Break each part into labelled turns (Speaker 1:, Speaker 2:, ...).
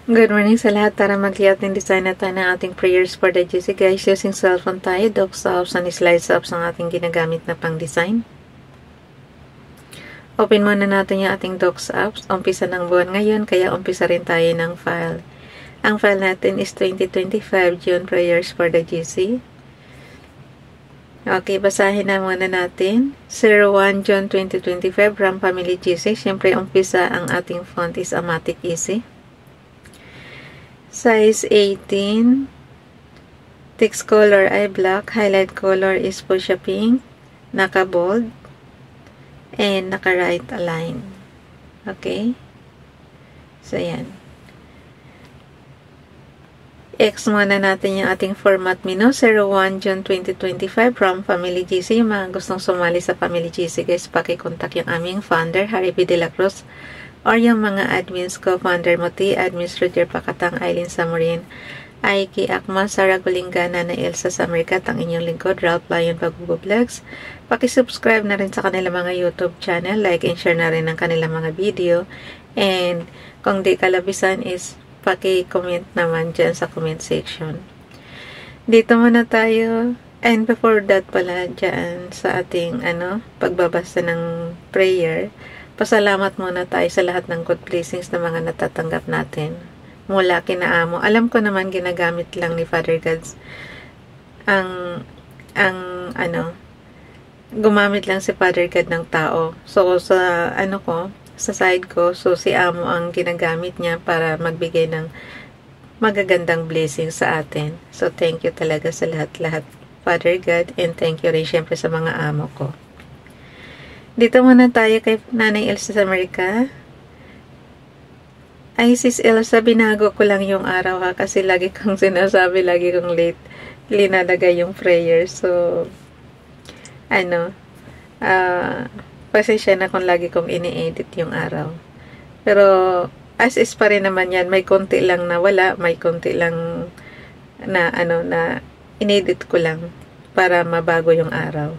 Speaker 1: Good morning sa lahat. Tara mag-layout and design na tayo ng ating prayers for the GC guys. Using cellphone tayo, docs apps and slides apps ang ating ginagamit na pang design. Open muna natin yung ating docs apps. Umpisa ng buwan ngayon, kaya umpisa rin tayo ng file. Ang file natin is 2025 June prayers for the GC. Okay, basahin na muna natin. 01 June 2025 from Family GC. Siyempre, umpisa ang ating font is Amatic Easy. Size 18. Text color ay black. Highlight color is fuchsia pink. Naka-bold. And naka-right align. Okay? So, yan. X muna natin yung ating format menu. 01 June 2025 from Family GC. Yung mga gustong sumali sa Family GC guys, pakikontak yung aming founder, Harry B. De La Cruz, or yung mga admins ko, founder Moti, administrator Pakatang, Aileen Samurin, Aiki Akma, Sara Gulingana, na Elsa Samarkat, ang inyong lingkod, Ralph Lion Pag-Vlogs. Pakisubscribe na rin sa kanila mga YouTube channel, like and share na rin ang kanila mga video, and kung di kalabisan is paki-comment naman dyan sa comment section. Dito muna tayo, and before that pala, dyan sa ating pagbabasa ng prayer, pasalamat muna tayo sa lahat ng good blessings na mga natatanggap natin mula kina Amo. Alam ko naman ginagamit lang ni Father Gods gumamit lang si Father God ng tao. So sa sa side ko, so si Amo ang ginagamit niya para magbigay ng magagandang blessings sa atin. So thank you talaga sa lahat-lahat, Father God, and thank you rin syempre sa mga amo ko. Dito muna tayo kay Nanay Elsa sa Amerika. Ay, Sis Elsa, binago ko lang yung araw ha, kasi lagi kong sinasabi, lagi kong late linalagay yung prayer. So, pasensya na kung lagi kong ini-edit yung araw. Pero, as is pa rin naman yan, may konti lang na wala, may konti lang na, na inedit ko lang para mabago yung araw.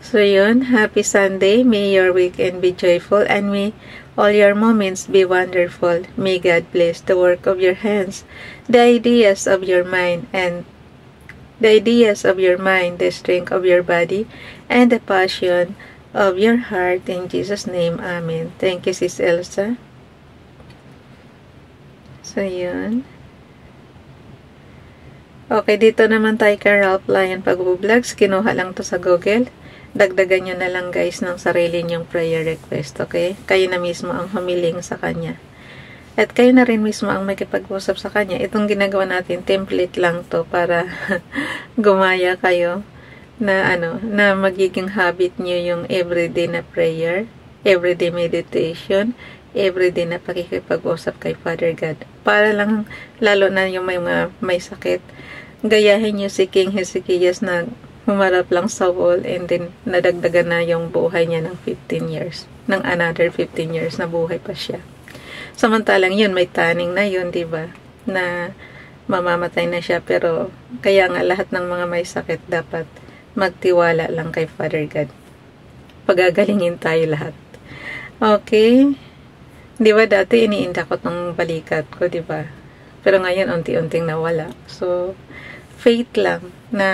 Speaker 1: So yun, happy Sunday. May your weekend be joyful and may all your moments be wonderful. May God bless the work of your hands, the ideas of your mind, the strength of your body, and the passion of your heart. In Jesus' name, Amen. Thank you, Sis Elsa. So yun. Okay, dito naman tayo kay Ralph Lion Pag-Vlogs. Kinuha lang to sa Google. Dagdagan nyo na lang guys ng sarili nyong prayer request, okay? Kayo na mismo ang humiling sa kanya. At kayo na rin mismo ang makipag-usap sa kanya. Itong ginagawa natin, template lang to para gumaya kayo na na magiging habit nyo yung everyday na prayer, everyday meditation, everyday na pakikipag-usap kay Father God. Para lang, lalo na yung may sakit, gayahin nyo si King Hezekias na humarap lang sa wall and then nadagdagan na yung buhay niya ng 15 years. Ng another 15 years na buhay pa siya. Samantalang yun, may taning na yun, diba? Na mamamatay na siya. Pero kaya nga lahat ng mga may sakit dapat magtiwala lang kay Father God. Pagagalingin tayo lahat. Okay? Diba dati iniinda ko tong balikat ko, diba? Pero ngayon unti-unting nawala. So, faith lang na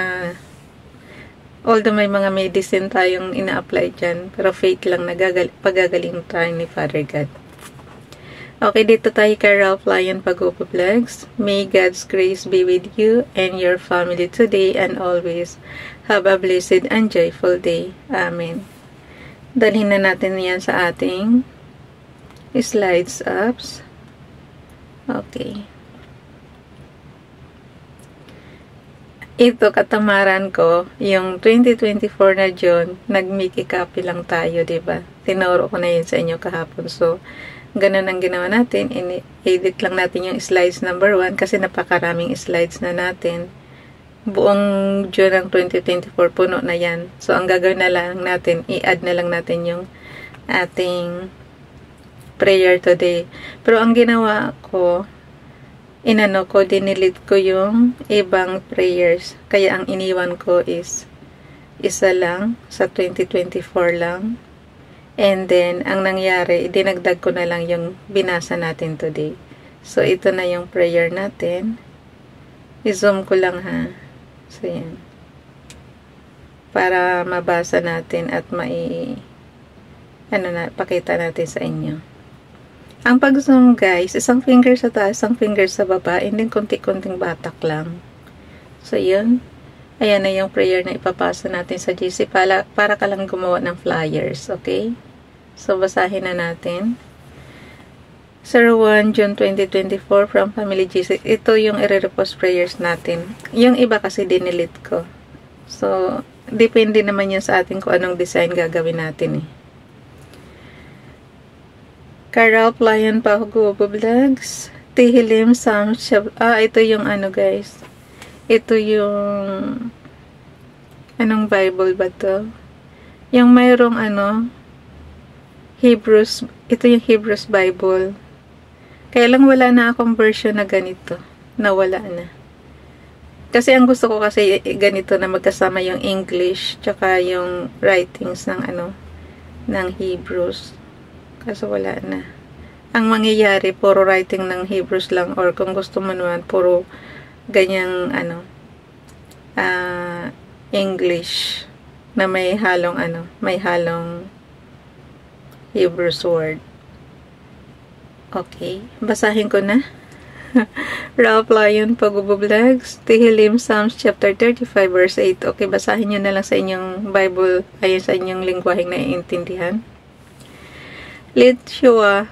Speaker 1: although may mga medicine tayong ina-apply dyan, pero faith lang na pagagaling tayo ni Father God. Okay, dito tayo kay Ralph Lion Pag-Vlogs. May God's grace be with you and your family today and always. Have a blessed and joyful day. Amen. Dalhin na natin yan sa ating slides apps. Okay. Ito, katamaran ko, yung 2024 na June, nag-Mickey copy lang tayo, diba? Tinuro ko na yun sa inyo kahapon. So, ganun ang ginawa natin. Edit lang natin yung slides number 1 kasi napakaraming slides na natin. Buong June ng 2024, puno na yan. So, ang gagawin na lang natin, i-add na lang natin yung ating prayer today. Pero ang ginawa ko, dinilit ko yung ibang prayers. Kaya ang iniwan ko is isa lang, sa 2024 lang. And then, ang nangyari, dinagdag ko na lang yung binasa natin today. So, ito na yung prayer natin. I-zoom ko lang ha. So, yan. Para mabasa natin at pakita natin sa inyo. Ang pag-zoom guys, isang finger sa taas, isang finger sa baba, and then konti-konting batak lang. So, yun. Ayan na yung prayer na ipapasa natin sa GC para ka lang gumawa ng flyers, okay? So, basahin na natin. 01 June 2024 from Family GC. Ito yung i-repost prayers natin. Yung iba kasi dinelete ko. So, depende naman yun sa atin kung anong design gagawin natin eh. Carol Playan Pahugo Vlogs. Tihilim Psalm. Ito yung guys. Ito yung anong Bible ba to? Yung mayroong Hebrews. Ito yung Hebrews Bible. Kaya lang wala na akong version na ganito. Nawala na. Kasi ang gusto ko kasi ganito na magkasama yung English tsaka yung writings ng Hebrews. Kasi wala na. Ang mangyayari, puro writing ng Hebrews lang, or kung gusto mo naman, puro ganyang English na may halong Hebrews word. Okay, basahin ko na. Ralph Lyon Pag-Vlogs, Tihilim Psalms chapter 35 verse 8. Okay, basahin nyo na lang sa inyong Bible, ayon sa inyong lingwaheng naiintindihan. Let Shua,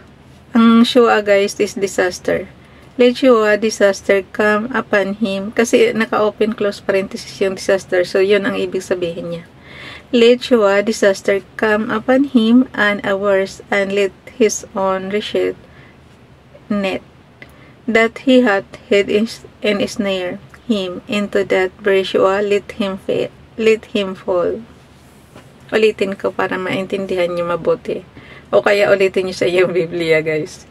Speaker 1: ang Shua guys is disaster. Let Shua disaster come upon him. Kasi naka-open close parenthesis yung disaster, so yun ang ibig sabihin niya. Let Shua disaster come upon him and ours, and let his own wretched net that he hath hid and snare him into that Bereshua, let him fall. Ulitin ko para maintindihan nyo mabuti. O kaya ulitin nyo sa iyong Biblia guys.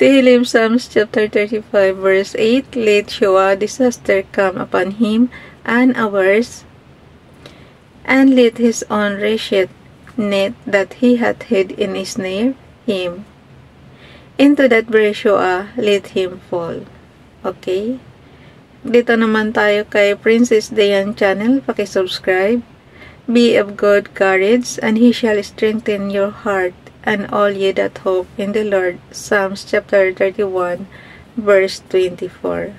Speaker 1: Tihilim Psalms chapter 35 verse 8. Let Shua disaster come upon him and ours, and let his own wretched net that he hath hid in snare him into that Bereshua, let him fall. Okay? Dito naman tayo kay Princess Dayan Channel. Pakisubscribe. Be of good courage, and he shall strengthen your heart, and all ye that hope in the Lord. Psalms chapter 31, verse 24.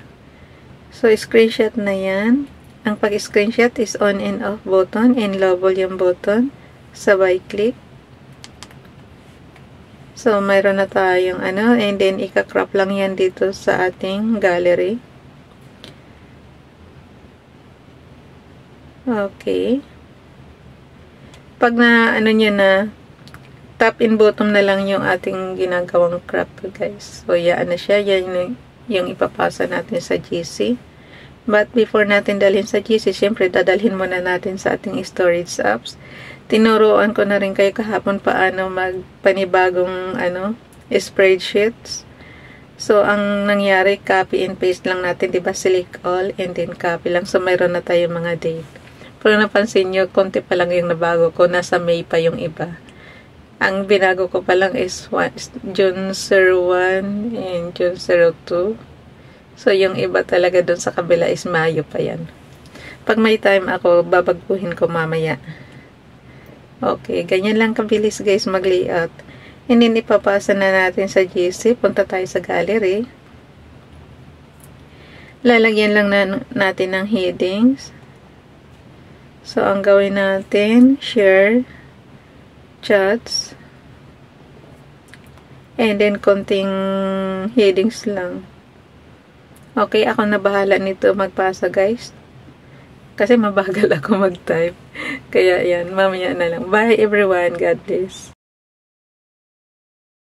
Speaker 1: So, screenshot na yan. Ang pag-screenshot is on and off button and low volume button. Sabay click. So, mayroon na tayong and then ika-crop lang yan dito sa ating gallery. Okay. Pag na, nyo na, top and bottom na lang yung ating ginagawang crop, guys. So, yan na siya. Yan yung ipapasa natin sa GC. But, before natin dalhin sa GC, syempre, dadalhin muna natin sa ating storage apps. Tinuruan ko na rin kayo kahapon paano magpanibagong spreadsheets. So, ang nangyari, copy and paste lang natin, diba? Select all and then copy lang. So, mayroon na tayo mga date. Pero napansin nyo, konti pa lang yung nabago ko. Nasa May pa yung iba. Ang binago ko pa lang is June 01 and June 02. So, yung iba talaga dun sa kabila is Mayo pa yan. Pag may time ako, babaguhin ko mamaya. Okay, ganyan lang kabilis guys mag-layout. And then ipapasa na natin sa GC. Punta tayo sa gallery. Lalagyan lang natin ng headings. So, ang gawin natin, share, chats, and then konting headings lang. Okay, ako na bahala nito magpasa guys. Kasi mabagal ako mag-type. Kaya yan, mamaya na lang. Bye everyone. God bless.